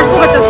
550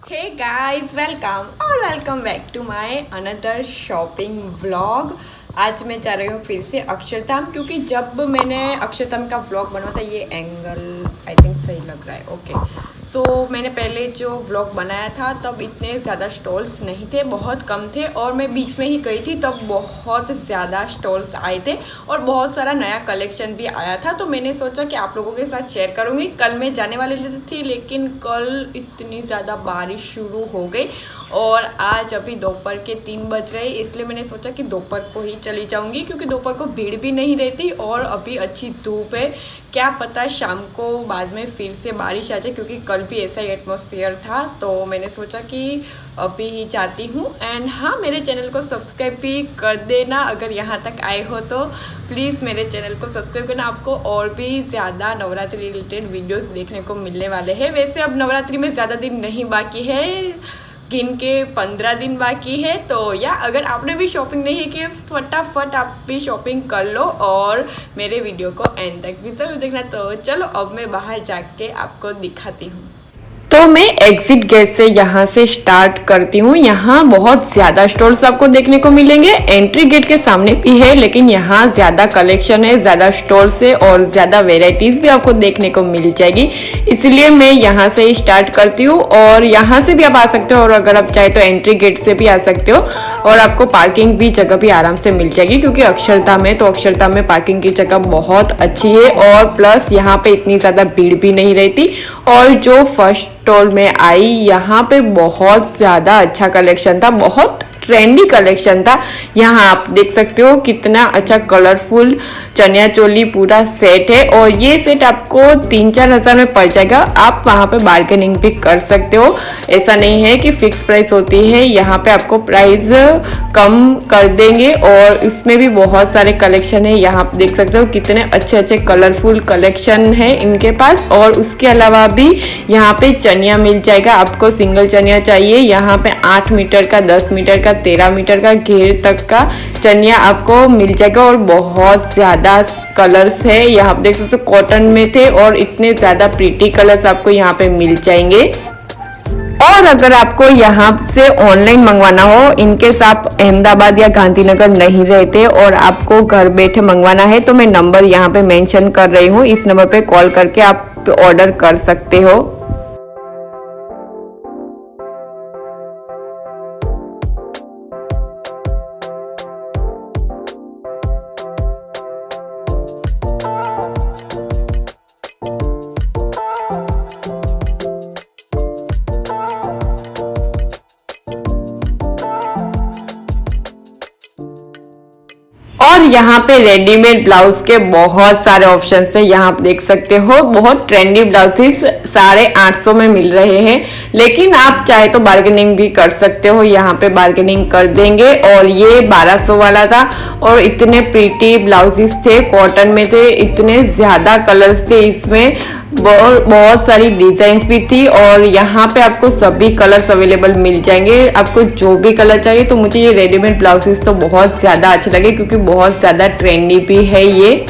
hey guys, welcome back to my another shopping vlog. आज मैं जा रही हूँ फिर से अक्षरधाम, क्योंकि जब मैंने अक्षरधाम का व्लॉग बना था, ये एंगल आई थिंक सही लग रहा है, ओके। सो मैंने पहले जो व्लॉग बनाया था तब इतने ज़्यादा स्टॉल्स नहीं थे, बहुत कम थे, और मैं बीच में ही गई थी तब बहुत ज़्यादा स्टॉल्स आए थे और बहुत सारा नया कलेक्शन भी आया था। तो मैंने सोचा कि आप लोगों के साथ शेयर करूँगी। कल मैं जाने वाली थी, लेकिन कल इतनी ज़्यादा बारिश शुरू हो गई और आज अभी दोपहर के 3 बज रहे, इसलिए मैंने सोचा कि दोपहर को ही चली जाऊंगी, क्योंकि दोपहर को भीड़ भी नहीं रहती और अभी अच्छी धूप है। क्या पता शाम को बाद में फिर से बारिश आ जाए, क्योंकि कल भी ऐसा ही एटमॉस्फेयर था। तो मैंने सोचा कि अभी ही जाती हूँ। एंड हाँ, मेरे चैनल को सब्सक्राइब भी कर देना, अगर यहाँ तक आए हो तो प्लीज़ मेरे चैनल को सब्सक्राइब करना। आपको और भी ज़्यादा नवरात्रि रिलेटेड वीडियोस देखने को मिलने वाले हैं। वैसे अब नवरात्रि में ज़्यादा दिन नहीं बाकी है, गिन के 15 दिन बाकी है। तो या अगर आपने भी शॉपिंग नहीं की, फटाफट आप भी शॉपिंग कर लो और मेरे वीडियो को एंड तक भी जरूर देखना। तो चलो अब मैं बाहर जाके आपको दिखाती हूँ। तो मैं एग्जिट गेट से यहाँ से स्टार्ट करती हूँ। यहाँ बहुत ज़्यादा स्टॉल्स आपको देखने को मिलेंगे। एंट्री गेट के सामने भी है, लेकिन यहाँ ज़्यादा कलेक्शन है, ज़्यादा स्टॉल्स है और ज़्यादा वेराइटीज़ भी आपको देखने को मिल जाएगी, इसलिए मैं यहाँ से ही स्टार्ट करती हूँ। और यहाँ से भी आप आ सकते हो, और अगर आप चाहे तो एंट्री गेट से भी आ सकते हो, और आपको पार्किंग भी जगह भी आराम से मिल जाएगी, क्योंकि अक्षरधाम है तो अक्षरधाम में पार्किंग की जगह बहुत अच्छी है। और प्लस यहाँ पे इतनी ज़्यादा भीड़ भी नहीं रहती। और जो फर्स्ट स्टॉल में आई, यहाँ पे बहुत ज़्यादा अच्छा कलेक्शन था, बहुत ट्रेंडी कलेक्शन था। यहाँ आप देख सकते हो कितना अच्छा कलरफुल चनिया चोली पूरा सेट है, और ये सेट आपको 3-4 हज़ार में पड़ जाएगा। आप वहाँ पे बार्गेनिंग भी कर सकते हो, ऐसा नहीं है कि फिक्स प्राइस होती है। यहाँ पे आपको प्राइस कम कर देंगे, और इसमें भी बहुत सारे कलेक्शन है। यहाँ आप देख सकते हो कितने अच्छे अच्छे कलरफुल कलेक्शन है इनके पास। और उसके अलावा भी यहाँ पे चनिया मिल जाएगा, आपको सिंगल चनिया चाहिए। यहाँ पे 8 मीटर का, 10 मीटर का, 13 मीटर का, घेर तक का चनिया आपको मिल जाएगा। और बहुत ज़्यादा कलर्स है, यहाँ आप देख सकते हो कॉटन में थे, और इतने ज़्यादा प्रीटी कलर्स आपको यहाँ पे मिल जाएंगे। और अगर आपको यहाँ से ऑनलाइन मंगवाना हो, इनकेस आप अहमदाबाद या गांधीनगर नहीं रहते और आपको घर बैठे मंगवाना है, तो मैं नंबर यहाँ पे मेंशन कर रही हूँ, इस नंबर पे कॉल करके आप ऑर्डर कर सकते हो। और यहाँ पे रेडीमेड ब्लाउज के बहुत सारे ऑप्शंस थे। यहाँ आप देख सकते हो बहुत ट्रेंडी ब्लाउजेस 850 में मिल रहे हैं, लेकिन आप चाहे तो बार्गेनिंग भी कर सकते हो, यहाँ पे बार्गेनिंग कर देंगे। और ये 1200 वाला था, और इतने प्रीटी ब्लाउजेस थे, कॉटन में थे, इतने ज़्यादा कलर्स थे इसमें, बहुत सारी डिजाइन्स भी थी। और यहाँ पे आपको सभी कलर्स अवेलेबल मिल जाएंगे, आपको जो भी कलर चाहिए। तो मुझे ये रेडीमेड ब्लाउजेस तो बहुत ज़्यादा अच्छे लगे, क्योंकि बहुत ज़्यादा ट्रेंडी भी है ये।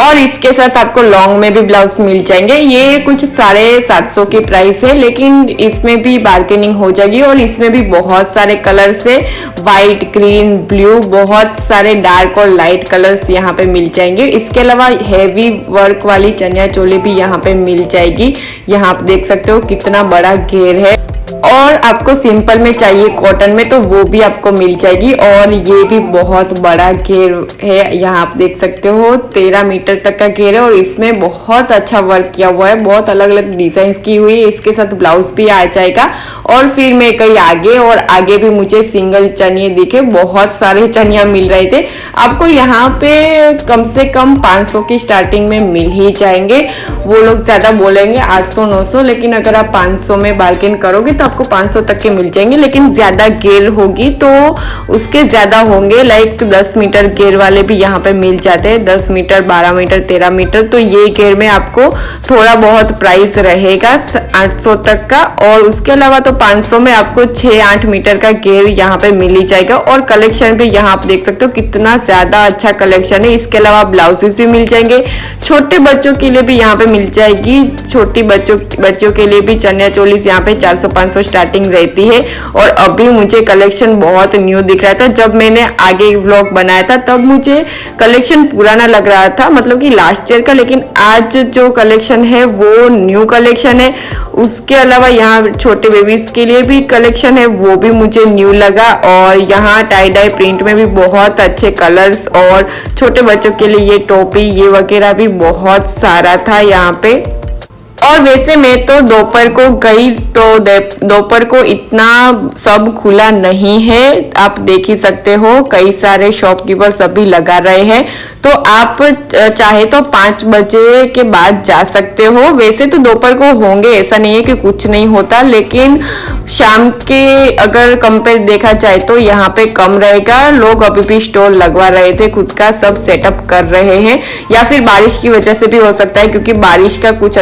और इसके साथ आपको लॉन्ग में भी ब्लाउज मिल जाएंगे। ये कुछ 750 की प्राइस है, लेकिन इसमें भी बार्गेनिंग हो जाएगी। और इसमें भी बहुत सारे कलर्स है, वाइट, ग्रीन, ब्लू, बहुत सारे डार्क और लाइट कलर्स यहाँ पे मिल जाएंगे। इसके अलावा हैवी वर्क वाली चनिया चोली भी यहाँ पे मिल जाएगी। यहाँ आप देख सकते हो कितना बड़ा घेर है। और आपको सिंपल में चाहिए कॉटन में तो वो भी आपको मिल जाएगी। और ये भी बहुत बड़ा घेर है, यहाँ आप देख सकते हो 13 मीटर तक का घेर है और इसमें बहुत अच्छा वर्क किया हुआ है, बहुत अलग अलग डिजाइन की हुई है। इसके साथ ब्लाउज भी आ जाएगा। और फिर मैं कहीं आगे और आगे भी मुझे सिंगल चनिए दिखे, बहुत सारे चनिया मिल रहे थे। आपको यहाँ पे कम से कम 500 की स्टार्टिंग में मिल ही जाएंगे। वो लोग ज्यादा बोलेंगे 800-900, लेकिन अगर आप 500 में बार्गेन करोगे तो आपको 500 तक के मिल जाएंगे। लेकिन ज्यादा घेर होगी तो उसके ज्यादा होंगे, लाइक 10 मीटर घेर वाले भी यहाँ पे मिल जाते हैं, 10 मीटर, 12 मीटर, 13 मीटर। तो ये घेर में आपको थोड़ा बहुत प्राइस रहेगा 800 तक का। और उसके अलावा तो 500 में आपको 6-8 मीटर का घेर यहाँ पे मिल ही जाएगा। और कलेक्शन भी यहाँ आप देख सकते हो कितना ज्यादा अच्छा कलेक्शन है। इसके अलावा ब्लाउजेस भी मिल जाएंगे, छोटे बच्चों के लिए भी यहाँ पे मिल जाएगी, छोटी बच्चों के लिए भी चनिया चोली यहाँ पे 400-500 स्टार्टिंग रहती है। और अभी मुझे कलेक्शन बहुत न्यू दिख रहा था। जब मैंने आगे व्लॉग बनाया था तब मुझे कलेक्शन पुराना लग रहा था, मतलब कि लास्ट ईयर का, लेकिन आज जो कलेक्शन है वो न्यू कलेक्शन है। उसके अलावा यहाँ छोटे बेबीज के लिए भी कलेक्शन है, वो भी मुझे न्यू लगा। और यहाँ टाई डाई प्रिंट में भी बहुत अच्छे कलर्स, और छोटे बच्चों के लिए ये टोपी ये वगैरह भी बहुत सारा था यहाँ पे। और वैसे मैं तो दोपहर को गई तो दोपहर को इतना सब खुला नहीं है, आप देख ही सकते हो कई सारे शॉपकीपर्स अभी लगा रहे हैं। तो आप चाहे तो 5 बजे के बाद जा सकते हो। वैसे तो दोपहर को होंगे, ऐसा नहीं है कि कुछ नहीं होता, लेकिन शाम के अगर कंपेयर देखा जाए तो यहाँ पे कम रहेगा। लोग अभी भी स्टॉल लगवा रहे थे, खुद का सब सेटअप कर रहे हैं, या फिर बारिश की वजह से भी हो सकता है, क्योंकि बारिश का कुछ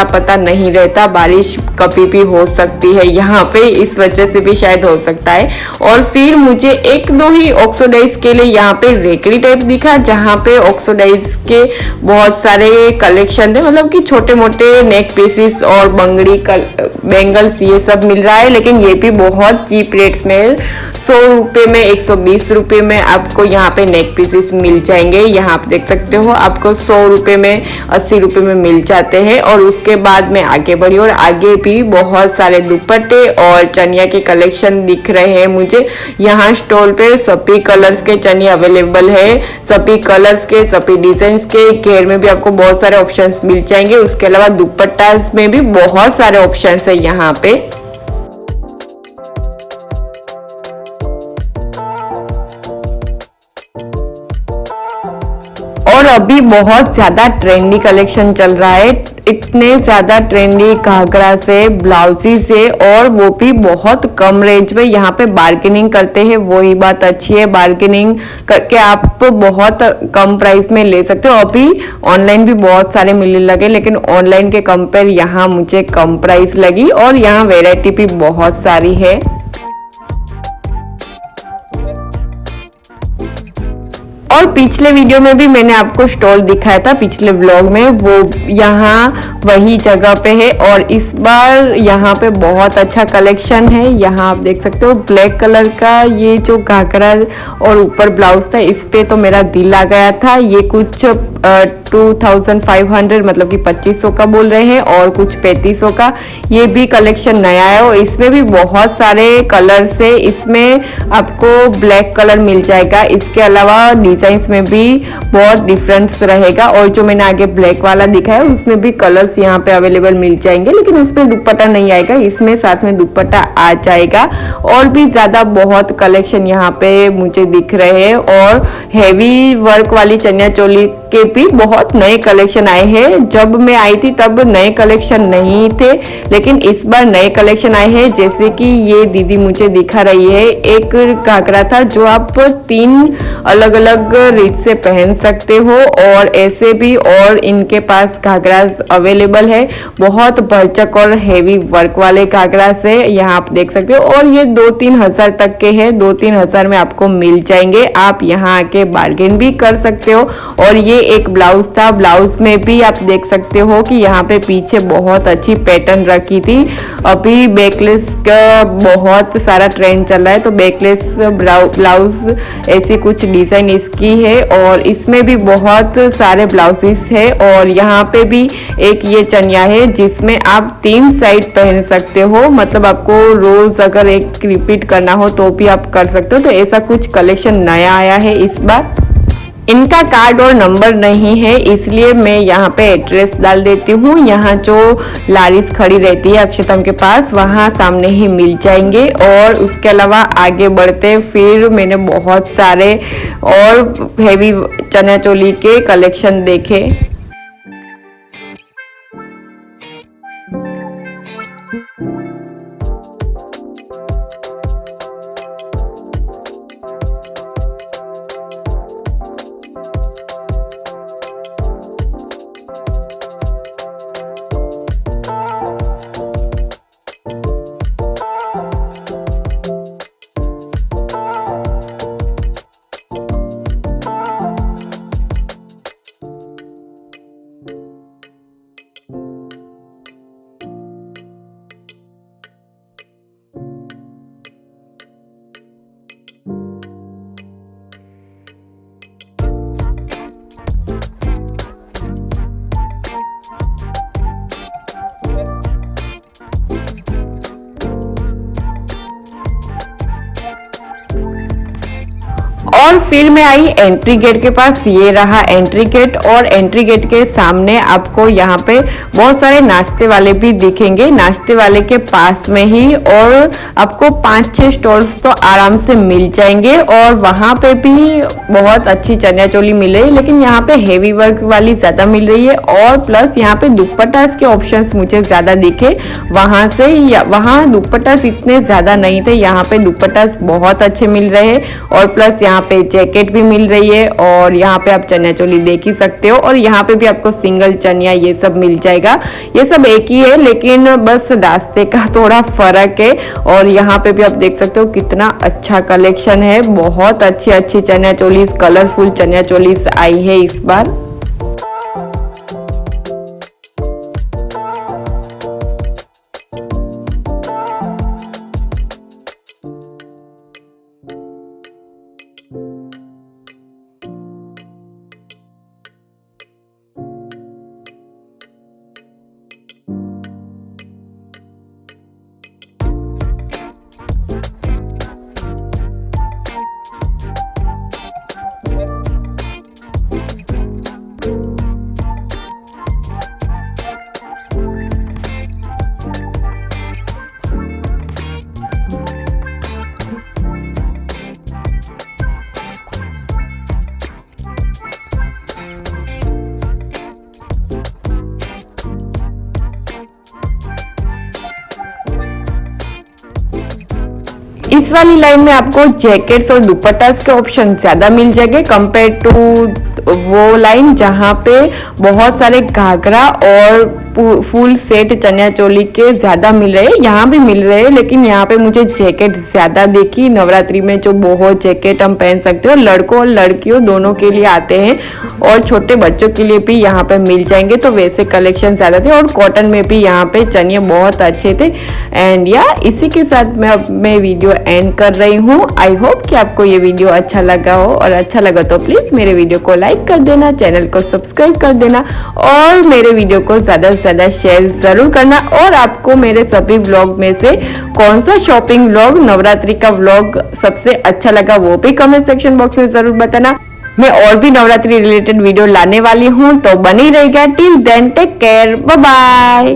पता नहीं रहता, बारिश कभी भी हो सकती है यहाँ पे, इस वजह से भी शायद हो सकता है। और फिर मुझे 1-2 ही ऑक्सीडाइज के लिए यहाँ पे रेकड़ी टाइप दिखा, जहाँ पे ऑक्सीडाइज के बहुत सारे कलेक्शन थे, मतलब कि छोटे मोटे नेक पीसेस और बंगड़ी बैंगल्स ये सब मिल रहा है। लेकिन ये भी बहुत चीप रेट्स में, 100 रुपये में, 120 रुपये में आपको यहाँ पे नेक पीसेस मिल जाएंगे। यहाँ आप देख सकते हो आपको 100 रुपये में, 80 रुपये में मिल जाते हैं। और उसके बाद में आगे बढ़ी और आगे भी बहुत सारे दुपट्टे और चनिया के कलेक्शन दिख रहे हैं मुझे। यहाँ स्टॉल पे सभी कलर्स के चनिया अवेलेबल है, सभी कलर्स के, सभी डिजाइन के। घेर में भी आपको बहुत सारे ऑप्शंस मिल जाएंगे। उसके अलावा दुपट्टा में भी बहुत सारे ऑप्शंस है यहाँ पे। और अभी बहुत ज्यादा ट्रेंडी कलेक्शन चल रहा है, इतने ज्यादा ट्रेंडी घाघरा से, ब्लाउजी से, और वो भी बहुत कम रेंज में। यहाँ पे बार्गेनिंग करते हैं, वही बात अच्छी है, बार्गेनिंग करके आप बहुत कम प्राइस में ले सकते हो। अभी ऑनलाइन भी बहुत सारे मिलने लगे, लेकिन ऑनलाइन के कंपेयर यहाँ मुझे कम प्राइस लगी। और यहाँ वेराइटी भी बहुत सारी है। और पिछले वीडियो में भी मैंने आपको स्टॉल दिखाया था, पिछले व्लॉग में, वो यहाँ वही जगह पे है। और इस बार यहाँ पे बहुत अच्छा कलेक्शन है। यहाँ आप देख सकते हो ब्लैक कलर का ये जो घाघरा और ऊपर ब्लाउज था, इस पे तो मेरा दिल आ गया था। ये कुछ 2500 मतलब कि 2500 का बोल रहे हैं, और कुछ 3500 का। ये भी कलेक्शन नया है और इसमें भी बहुत सारे कलर्स है। इसमें आपको ब्लैक कलर मिल जाएगा, इसके अलावा डिजाइन में भी बहुत डिफरेंस रहेगा। और जो मैंने आगे ब्लैक वाला दिखाया उसमें भी कलर्स यहाँ पे अवेलेबल मिल जाएंगे, लेकिन उसमें दुपट्टा नहीं आएगा, इसमें साथ में दुपट्टा आ जाएगा। और भी ज्यादा बहुत कलेक्शन यहाँ पे मुझे दिख रहे हैं। और हेवी वर्क वाली चनिया चोली के भी बहुत नए कलेक्शन आए हैं। जब मैं आई थी तब नए कलेक्शन नहीं थे, लेकिन इस बार नए कलेक्शन आए हैं। जैसे कि ये दीदी मुझे दिखा रही है, एक घाघरा था जो आप 3 अलग अलग रीत से पहन सकते हो, और ऐसे भी। और इनके पास घाघरा अवेलेबल है, बहुत भरचक और हेवी वर्क वाले घाघरा से, यहाँ आप देख सकते हो। और ये 2-3 हजार तक के हैं, 2-3 हजार में आपको मिल जाएंगे। आप यहाँ आके बार्गेन भी कर सकते हो। और ये एक ब्लाउज था, ब्लाउज में भी आप देख सकते हो कि यहाँ पे पीछे बहुत अच्छी पैटर्न रखी थी। अभी बैकलेस का बहुत सारा ट्रेंड चल रहा है, तो बैकलेस ब्लाउज ऐसी कुछ डिजाइन इसकी है और इसमें भी बहुत सारे ब्लाउजेस है। और यहाँ पे भी एक ये चनिया है जिसमें आप 3 साइड पहन सकते हो, मतलब आपको रोज अगर एक रिपीट करना हो तो भी आप कर सकते हो। तो ऐसा कुछ कलेक्शन नया आया है इस बार। इनका कार्ड और नंबर नहीं है, इसलिए मैं यहाँ पे एड्रेस डाल देती हूँ। यहाँ जो लारिस खड़ी रहती है अक्षतम के पास, वहाँ सामने ही मिल जाएंगे। और उसके अलावा आगे बढ़ते फिर मैंने बहुत सारे और हेवी चनिया चोली के कलेक्शन देखे। और फिर मैं आई एंट्री गेट के पास। ये रहा एंट्री गेट और एंट्री गेट के सामने आपको यहाँ पे बहुत सारे नाश्ते वाले भी दिखेंगे, नाश्ते वाले के पास में ही। और आपको 5-6 स्टॉल्स तो आराम से मिल जाएंगे और वहाँ पे भी बहुत अच्छी चनिया चोली मिल रही है, लेकिन यहाँ पे हेवी वर्क वाली ज्यादा मिल रही है। और प्लस यहाँ पे दुपट्टास के ऑप्शंस मुझे ज्यादा दिखे वहां से, वहाँ दुपट्टास इतने ज्यादा नहीं थे, यहाँ पे दुपट्टास बहुत अच्छे मिल रहे हैं। और प्लस यहाँ पे जैकेट भी मिल रही है और यहाँ पे आप चनिया चोली देख ही सकते हो। और यहाँ पे भी आपको सिंगल चनिया ये सब मिल जाएगा, ये सब एक ही है लेकिन बस रास्ते का थोड़ा फर्क है। और यहाँ पे भी आप देख सकते हो कितना अच्छा कलेक्शन है, बहुत अच्छी अच्छी चनिया चोली, कलरफुल चनिया चोली आई है इस बार। इस वाली लाइन में आपको जैकेट्स और दुपट्टास के ऑप्शन ज्यादा मिल जाएंगे कंपेयर टू वो लाइन जहाँ पे बहुत सारे घाघरा और फुल सेट चनिया चोली के ज्यादा मिल रहे हैं। यहाँ भी मिल रहे हैं लेकिन यहाँ पे मुझे जैकेट ज्यादा देखी। नवरात्रि में जो बहुत जैकेट हम पहन सकते हो, लड़कों और लड़कियों दोनों के लिए आते हैं और छोटे बच्चों के लिए भी यहाँ पे मिल जाएंगे, तो वैसे कलेक्शन ज्यादा थे। और कॉटन में भी यहाँ पे चनिए बहुत अच्छे थे। एंड या इसी के साथ मैं वीडियो एंड कर रही हूँ। आई होप कि आपको ये वीडियो अच्छा लगा हो, और अच्छा लगा तो प्लीज मेरे वीडियो को लाइक कर देना, चैनल को सब्सक्राइब कर देना और मेरे वीडियो को ज्यादा से ज्यादा शेयर जरूर करना। और आपको मेरे सभी व्लॉग में से कौन सा शॉपिंग व्लॉग, नवरात्रि का व्लॉग सबसे अच्छा लगा वो भी कमेंट सेक्शन बॉक्स में जरूर बताना। मैं और भी नवरात्रि रिलेटेड वीडियो लाने वाली हूँ, तो बनी रहेगा। Till then take care, bye bye.